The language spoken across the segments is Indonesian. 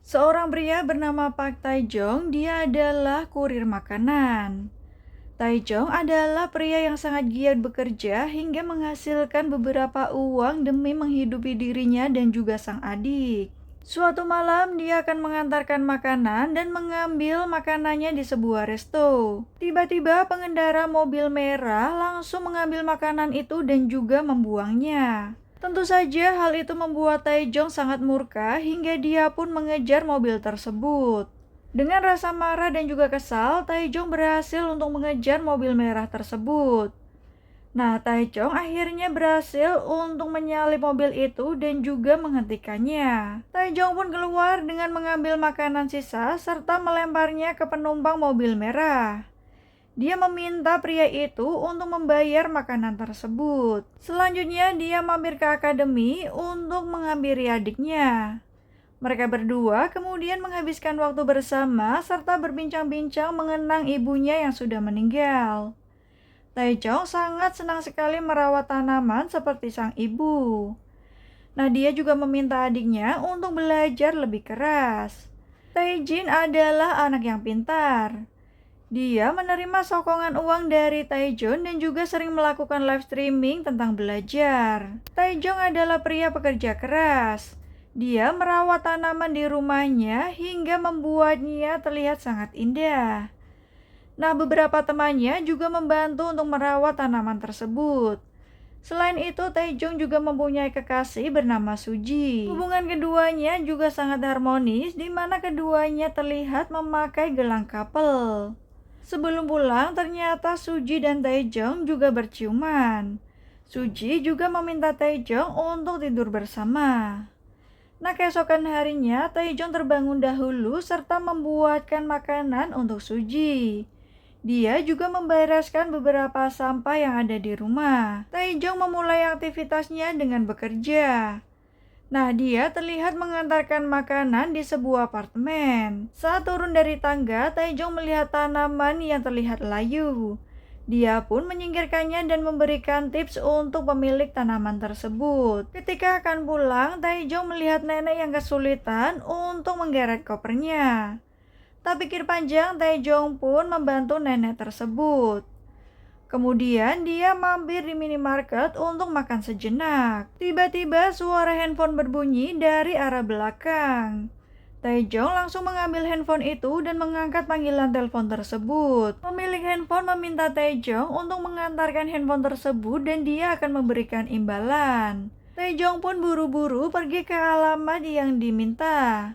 Seorang pria bernama Park Tae-jong, dia adalah kurir makanan. Tae-jong adalah pria yang sangat giat bekerja hingga menghasilkan beberapa uang demi menghidupi dirinya dan juga sang adik. Suatu malam, dia akan mengantarkan makanan dan mengambil makanannya di sebuah resto. Tiba-tiba, pengendara mobil merah langsung mengambil makanan itu dan juga membuangnya. Tentu saja hal itu membuat Tae-jong sangat murka hingga dia pun mengejar mobil tersebut. Dengan rasa marah dan juga kesal, Tae-jong berhasil untuk mengejar mobil merah tersebut. Nah, Tae-jong akhirnya berhasil untuk menyalip mobil itu dan juga menghentikannya. Tae-jong pun keluar dengan mengambil makanan sisa serta melemparnya ke penumpang mobil merah. Dia meminta pria itu untuk membayar makanan tersebut. Selanjutnya, dia mampir ke akademi untuk menghampiri adiknya. Mereka berdua kemudian menghabiskan waktu bersama serta berbincang-bincang mengenang ibunya yang sudah meninggal. Tae-jong sangat senang sekali merawat tanaman seperti sang ibu. Nah, dia juga meminta adiknya untuk belajar lebih keras. Tae-jin adalah anak yang pintar. Dia menerima sokongan uang dari Tae-jong dan juga sering melakukan live streaming tentang belajar. Tae-jong adalah pria pekerja keras. Dia merawat tanaman di rumahnya hingga membuatnya terlihat sangat indah. Nah, beberapa temannya juga membantu untuk merawat tanaman tersebut. Selain itu, Tae-jong juga mempunyai kekasih bernama Suji. Hubungan keduanya juga sangat harmonis, di mana keduanya terlihat memakai gelang couple. Sebelum pulang, ternyata Suji dan Tae-jong juga berciuman. Suji juga meminta Tae-jong untuk tidur bersama. Nah, keesokan harinya, Tae-jong terbangun dahulu serta membuatkan makanan untuk Suji. Dia juga membereskan beberapa sampah yang ada di rumah. Tae-jong memulai aktivitasnya dengan bekerja. Nah, dia terlihat mengantarkan makanan di sebuah apartemen. Saat turun dari tangga, Tae-jong melihat tanaman yang terlihat layu. Dia pun menyingkirkannya dan memberikan tips untuk pemilik tanaman tersebut. Ketika akan pulang, Tae-jong melihat nenek yang kesulitan untuk menggeret kopernya. Tak pikir panjang, Tae-jong pun membantu nenek tersebut. Kemudian dia mampir di minimarket untuk makan sejenak. Tiba-tiba suara handphone berbunyi dari arah belakang. Tae-jong langsung mengambil handphone itu dan mengangkat panggilan telepon tersebut. Pemilik handphone meminta Tae-jong untuk mengantarkan handphone tersebut dan dia akan memberikan imbalan. Tae-jong pun buru-buru pergi ke alamat yang diminta.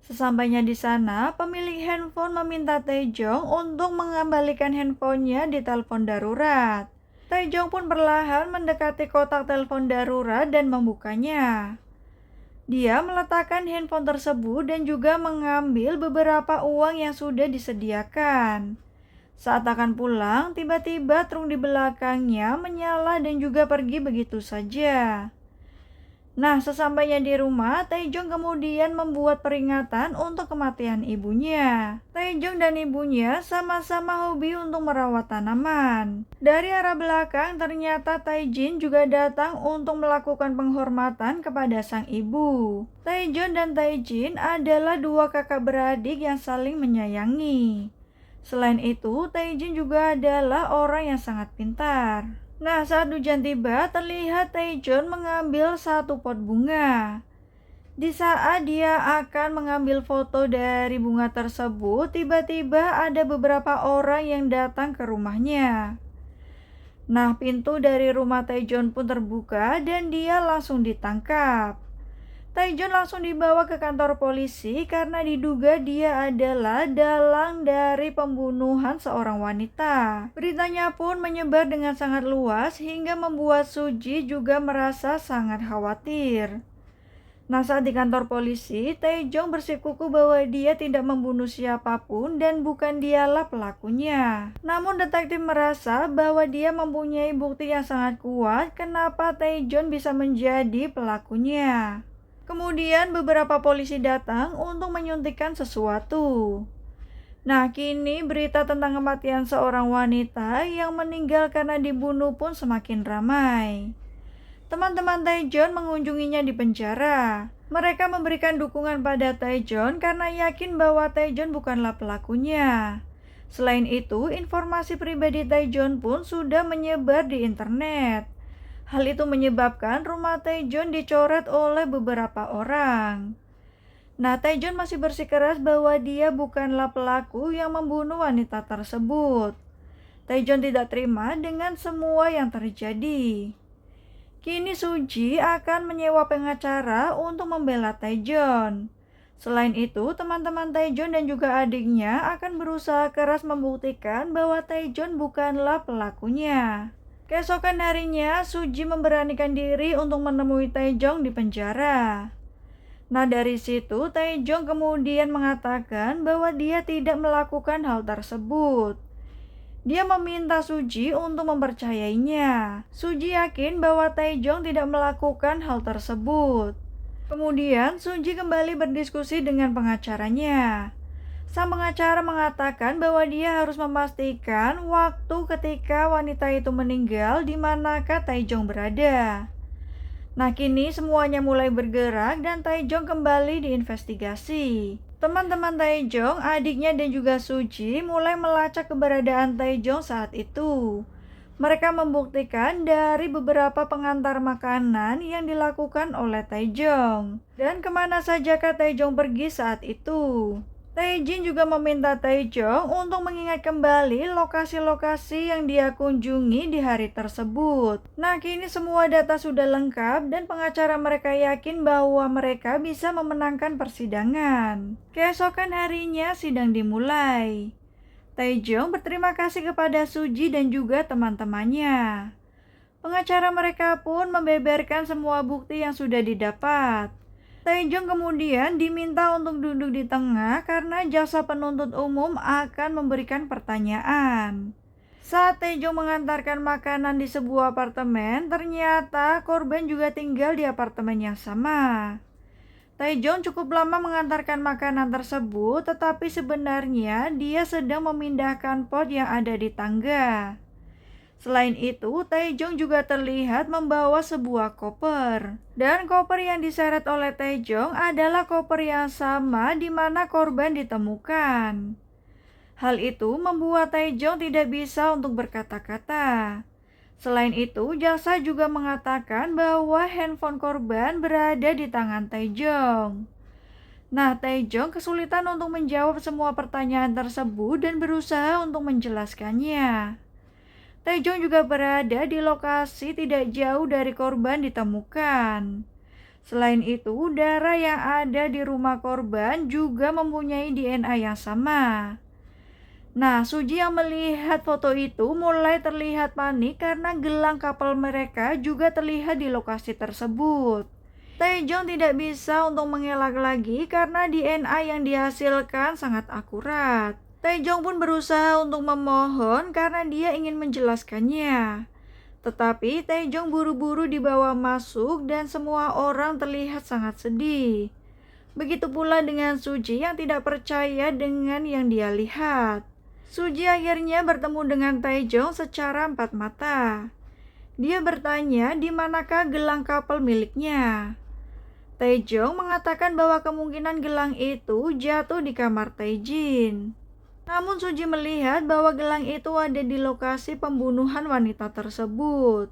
Sesampainya di sana, pemilik handphone meminta Tae-jong untuk mengembalikan handphonenya di telepon darurat. Tae-jong pun perlahan mendekati kotak telepon darurat dan membukanya. Dia meletakkan handphone tersebut dan juga mengambil beberapa uang yang sudah disediakan. Saat akan pulang, tiba-tiba truk di belakangnya menyala dan juga pergi begitu saja. Nah, sesampainya di rumah, Tae-jong kemudian membuat peringatan untuk kematian ibunya. Tae-jong dan ibunya sama-sama hobi untuk merawat tanaman. Dari arah belakang, ternyata Tae-jin juga datang untuk melakukan penghormatan kepada sang ibu. Tae-jong dan Tae-jin adalah dua kakak beradik yang saling menyayangi. Selain itu, Tae-jin juga adalah orang yang sangat pintar. Nah, saat hujan tiba, terlihat Tae-jong mengambil satu pot bunga. Di saat dia akan mengambil foto dari bunga tersebut, tiba-tiba ada beberapa orang yang datang ke rumahnya. Nah, pintu dari rumah Tae-jong pun terbuka dan dia langsung ditangkap. Tae-jong langsung dibawa ke kantor polisi karena diduga dia adalah dalang dari pembunuhan seorang wanita. Beritanya pun menyebar dengan sangat luas hingga membuat Suji juga merasa sangat khawatir. Nah, saat di kantor polisi, Tae-jong bersikukuh bahwa dia tidak membunuh siapapun dan bukan dialah pelakunya. Namun detektif merasa bahwa dia mempunyai bukti yang sangat kuat kenapa Tae-jong bisa menjadi pelakunya. Kemudian beberapa polisi datang untuk menyuntikkan sesuatu. Nah, kini berita tentang kematian seorang wanita yang meninggal karena dibunuh pun semakin ramai. Teman-teman Tae-jong mengunjunginya di penjara. Mereka memberikan dukungan pada Taejong karena yakin bahwa Taejong bukanlah pelakunya. Selain itu, informasi pribadi Taejong pun sudah menyebar di internet. Hal itu menyebabkan rumah Taejong dicoret oleh beberapa orang. Nah, Taejong masih bersikeras bahwa dia bukanlah pelaku yang membunuh wanita tersebut. Taejong tidak terima dengan semua yang terjadi. Kini Suji akan menyewa pengacara untuk membela Taejong. Selain itu, teman-teman Taejong dan juga adiknya akan berusaha keras membuktikan bahwa Taejong bukanlah pelakunya. Keesokan harinya, Suji memberanikan diri untuk menemui Taejong di penjara. Nah, dari situ Taejong kemudian mengatakan bahwa dia tidak melakukan hal tersebut. Dia meminta Suji untuk mempercayainya. Suji yakin bahwa Taejong tidak melakukan hal tersebut. Kemudian Suji kembali berdiskusi dengan pengacaranya. Sang pengacara mengatakan bahwa dia harus memastikan waktu ketika wanita itu meninggal di manakah Taejong berada. Nah, kini semuanya mulai bergerak dan Taejong kembali diinvestigasi. Teman-teman Taejong, adiknya dan juga Suji mulai melacak keberadaan Taejong saat itu. Mereka membuktikan dari beberapa pengantar makanan yang dilakukan oleh Taejong. Dan kemana sajakah Taejong pergi saat itu? Taejin juga meminta Taejong untuk mengingat kembali lokasi-lokasi yang dia kunjungi di hari tersebut. Nah, kini semua data sudah lengkap dan pengacara mereka yakin bahwa mereka bisa memenangkan persidangan. Keesokan harinya sidang dimulai. Taejong berterima kasih kepada Suji dan juga teman-temannya. Pengacara mereka pun membeberkan semua bukti yang sudah didapat. Taejong kemudian diminta untuk duduk di tengah karena jaksa penuntut umum akan memberikan pertanyaan. Saat Taejong mengantarkan makanan di sebuah apartemen, ternyata korban juga tinggal di apartemen yang sama. Taejong cukup lama mengantarkan makanan tersebut, tetapi sebenarnya dia sedang memindahkan pot yang ada di tangga. Selain itu, Taejong juga terlihat membawa sebuah koper. Dan koper yang diseret oleh Taejong adalah koper yang sama di mana korban ditemukan. Hal itu membuat Taejong tidak bisa untuk berkata-kata. Selain itu, jaksa juga mengatakan bahwa handphone korban berada di tangan Taejong. Nah, Taejong kesulitan untuk menjawab semua pertanyaan tersebut dan berusaha untuk menjelaskannya. Taejong juga berada di lokasi tidak jauh dari korban ditemukan. Selain itu, darah yang ada di rumah korban juga mempunyai DNA yang sama. Nah, Suji yang melihat foto itu mulai terlihat panik karena gelang kapal mereka juga terlihat di lokasi tersebut. Taejong tidak bisa untuk mengelak lagi karena DNA yang dihasilkan sangat akurat. Taejong pun berusaha untuk memohon karena dia ingin menjelaskannya. Tetapi Taejong buru-buru dibawa masuk dan semua orang terlihat sangat sedih. Begitu pula dengan Suji yang tidak percaya dengan yang dia lihat. Suji akhirnya bertemu dengan Taejong secara empat mata. Dia bertanya di manakah gelang kapal miliknya. Taejong mengatakan bahwa kemungkinan gelang itu jatuh di kamar Taejin. Namun Suji melihat bahwa gelang itu ada di lokasi pembunuhan wanita tersebut.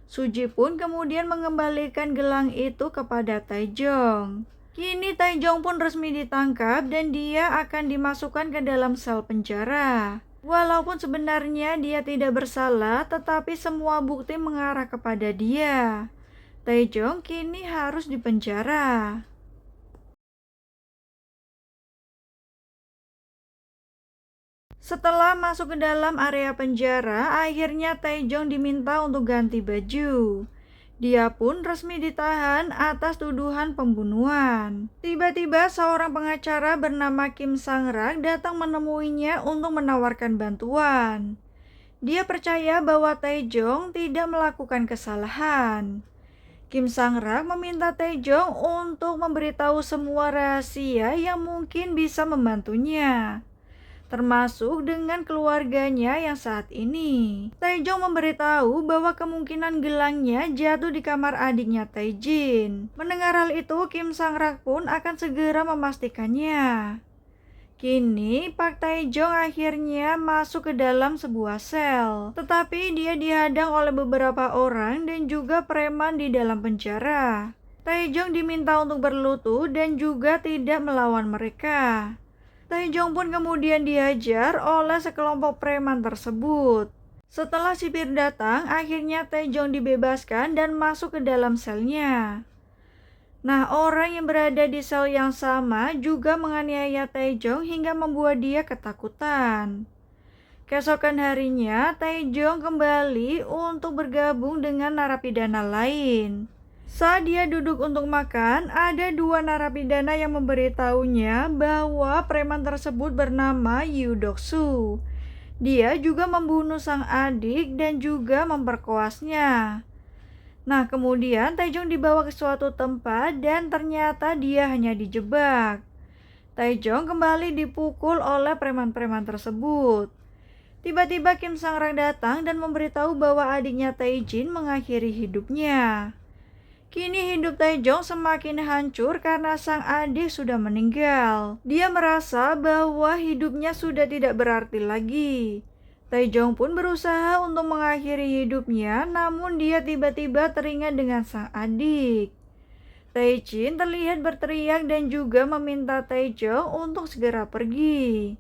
Suji pun kemudian mengembalikan gelang itu kepada Taejong. Kini Taejong pun resmi ditangkap dan dia akan dimasukkan ke dalam sel penjara. Walaupun sebenarnya dia tidak bersalah, tetapi semua bukti mengarah kepada dia. Taejong kini harus dipenjara. Setelah masuk ke dalam area penjara, akhirnya Taejong diminta untuk ganti baju. Dia pun resmi ditahan atas tuduhan pembunuhan. Tiba-tiba seorang pengacara bernama Kim Sang-rak datang menemuinya untuk menawarkan bantuan. Dia percaya bahwa Taejong tidak melakukan kesalahan. Kim Sang-rak meminta Taejong untuk memberitahu semua rahasia yang mungkin bisa membantunya. termasuk dengan keluarganya yang saat ini. Taejong memberitahu bahwa kemungkinan gelangnya jatuh di kamar adiknya Taejin. Mendengar hal itu, Kim Sang-rak pun akan segera memastikannya. Kini, Park Taejong akhirnya masuk ke dalam sebuah sel. Tetapi dia dihadang oleh beberapa orang dan juga preman di dalam penjara. Taejong diminta untuk berlutut dan juga tidak melawan mereka. Taejong pun kemudian dihajar oleh sekelompok preman tersebut. Setelah sipir datang, akhirnya Taejong dibebaskan dan masuk ke dalam selnya. Nah, orang yang berada di sel yang sama juga menganiaya Taejong hingga membuat dia ketakutan. Keesokan harinya, Taejong kembali untuk bergabung dengan narapidana lain. Saat dia duduk untuk makan, ada dua narapidana yang memberitahunya bahwa preman tersebut bernama Yu Doksu. Dia juga membunuh sang adik dan juga memperkoasnya. Nah, kemudian Taejong dibawa ke suatu tempat dan ternyata dia hanya dijebak. Taejong kembali dipukul oleh preman-preman tersebut. Tiba-tiba Kim Sang-rak datang dan memberitahu bahwa adiknya Taejin mengakhiri hidupnya. Kini hidup Taejong semakin hancur karena sang adik sudah meninggal. Dia merasa bahwa hidupnya sudah tidak berarti lagi. Taejong pun berusaha untuk mengakhiri hidupnya, namun dia tiba-tiba teringat dengan sang adik. Taejin terlihat berteriak dan juga meminta Taejong untuk segera pergi.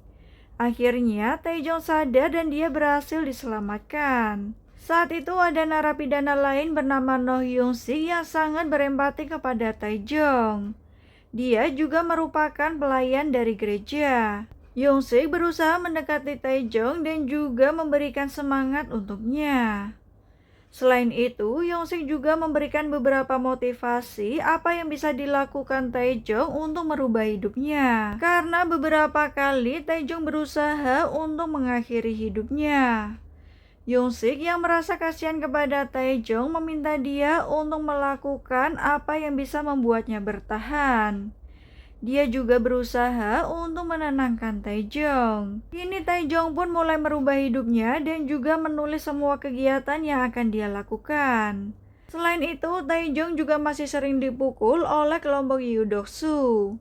Akhirnya Taejong sadar dan dia berhasil diselamatkan. Saat itu ada narapidana lain bernama No Hyung-sik yang sangat berempati kepada Taejong. Dia juga merupakan pelayan dari gereja. Hyung-sik berusaha mendekati Taejong dan juga memberikan semangat untuknya. Selain itu, Hyung-sik juga memberikan beberapa motivasi apa yang bisa dilakukan Taejong untuk merubah hidupnya. Karena beberapa kali Taejong berusaha untuk mengakhiri hidupnya. Hyung-sik yang merasa kasihan kepada Taejong meminta dia untuk melakukan apa yang bisa membuatnya bertahan. Dia juga berusaha untuk menenangkan Taejong. Kini Taejong pun mulai merubah hidupnya dan juga menulis semua kegiatan yang akan dia lakukan. Selain itu, Taejong juga masih sering dipukul oleh kelompok Yu Doksu.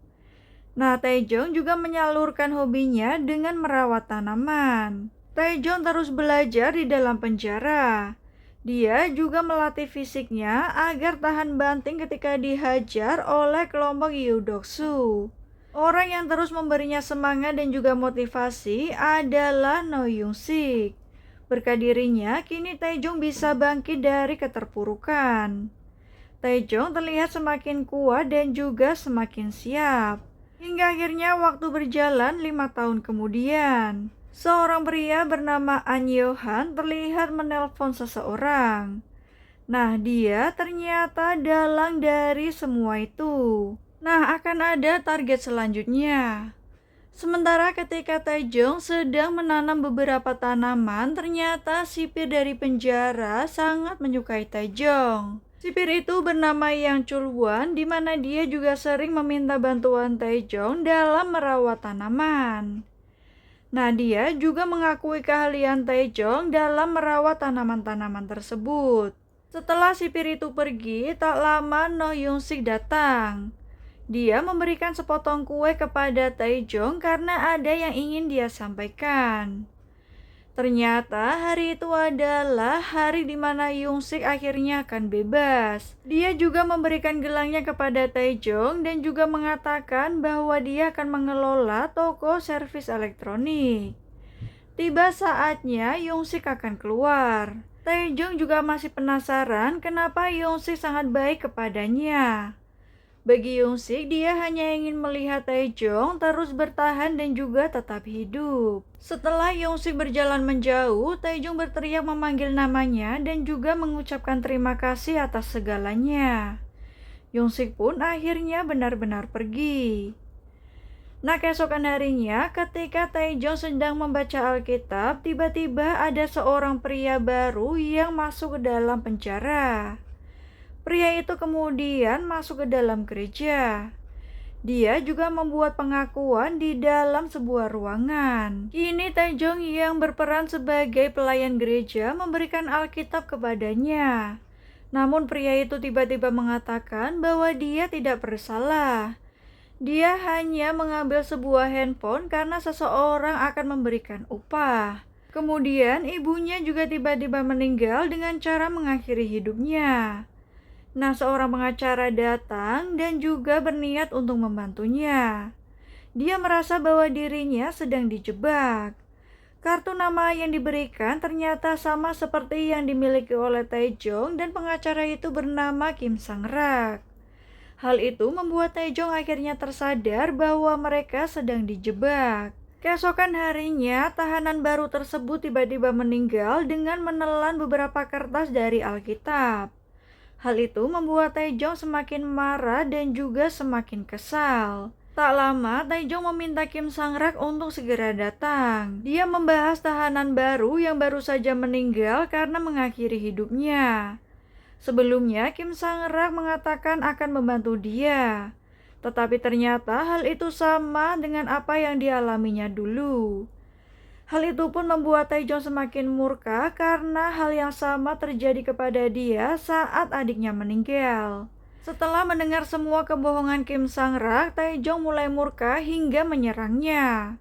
Nah, Taejong juga menyalurkan hobinya dengan merawat tanaman. Taejong terus belajar di dalam penjara. Dia juga melatih fisiknya agar tahan banting ketika dihajar oleh kelompok Yu Doksu. Orang yang terus memberinya semangat dan juga motivasi adalah No Hyung-sik. Berkat dirinya, kini Taejong bisa bangkit dari keterpurukan. Taejong terlihat semakin kuat dan juga semakin siap. Hingga akhirnya waktu berjalan 5 tahun kemudian. Seorang pria bernama An Yo-han terlihat menelpon seseorang. Nah, dia ternyata dalang dari semua itu. Nah, akan ada target selanjutnya. Sementara ketika Taejong sedang menanam beberapa tanaman, ternyata sipir dari penjara sangat menyukai Taejong. Sipir itu bernama Yang Chul-won, di mana dia juga sering meminta bantuan Taejong dalam merawat tanaman. Nah, dia juga mengakui keahlian Taejong dalam merawat tanaman-tanaman tersebut. Setelah sipir itu pergi, tak lama No Hyung-sik datang. Dia memberikan sepotong kue kepada Taejong karena ada yang ingin dia sampaikan. Ternyata hari itu adalah hari di mana Hyung-sik akhirnya akan bebas. Dia juga memberikan gelangnya kepada Taejong dan juga mengatakan bahwa dia akan mengelola toko servis elektronik. Tiba saatnya Hyung-sik akan keluar. Taejong juga masih penasaran kenapa Hyung-sik sangat baik kepadanya. Bagi Hyung-sik, dia hanya ingin melihat Taejong terus bertahan dan juga tetap hidup. Setelah Hyung-sik berjalan menjauh, Taejong berteriak memanggil namanya dan juga mengucapkan terima kasih atas segalanya. Hyung-sik pun akhirnya benar-benar pergi. Nah, keesokan harinya ketika Taejong sedang membaca Alkitab, tiba-tiba ada seorang pria baru yang masuk ke dalam penjara. Pria itu kemudian masuk ke dalam gereja. Dia juga membuat pengakuan di dalam sebuah ruangan. Kini Taejong yang berperan sebagai pelayan gereja memberikan Alkitab kepadanya. Namun pria itu tiba-tiba mengatakan bahwa dia tidak bersalah. Dia hanya mengambil sebuah handphone karena seseorang akan memberikan upah. Kemudian ibunya juga tiba-tiba meninggal dengan cara mengakhiri hidupnya. Nah, seorang pengacara datang dan juga berniat untuk membantunya. Dia merasa bahwa dirinya sedang dijebak. Kartu nama yang diberikan ternyata sama seperti yang dimiliki oleh Taejong dan pengacara itu bernama Kim Sang-rak. Hal itu membuat Taejong akhirnya tersadar bahwa mereka sedang dijebak. Keesokan harinya, tahanan baru tersebut tiba-tiba meninggal dengan menelan beberapa kertas dari Alkitab. Hal itu membuat Taejong semakin marah dan juga semakin kesal. Tak lama, Taejong meminta Kim Sang-rak untuk segera datang. Dia membahas tahanan baru yang baru saja meninggal karena mengakhiri hidupnya. Sebelumnya, Kim Sang-rak mengatakan akan membantu dia. Tetapi ternyata hal itu sama dengan apa yang dialaminya dulu. Hal itu pun membuat Taejong semakin murka karena hal yang sama terjadi kepada dia saat adiknya meninggal. Setelah mendengar semua kebohongan Kim Sang-rak, Taejong mulai murka hingga menyerangnya.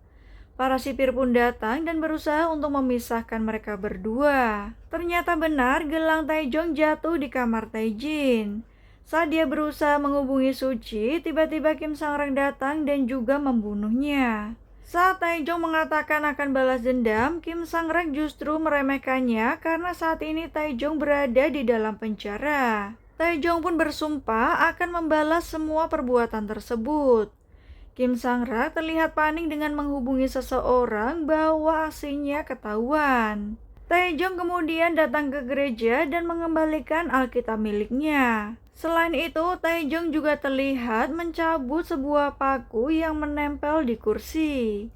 Para sipir pun datang dan berusaha untuk memisahkan mereka berdua. Ternyata benar gelang Taejong jatuh di kamar Taejin. Saat dia berusaha menghubungi Suci, tiba-tiba Kim Sang-rak datang dan juga membunuhnya. Saat Taejong mengatakan akan balas dendam, Kim Sang-rak justru meremehkannya karena saat ini Taejong berada di dalam penjara. Taejong pun bersumpah akan membalas semua perbuatan tersebut. Kim Sang-rak terlihat panik dengan menghubungi seseorang bahwa aksinya ketahuan. Taejong kemudian datang ke gereja dan mengembalikan Alkitab miliknya. Selain itu, Taejong juga terlihat mencabut sebuah paku yang menempel di kursi.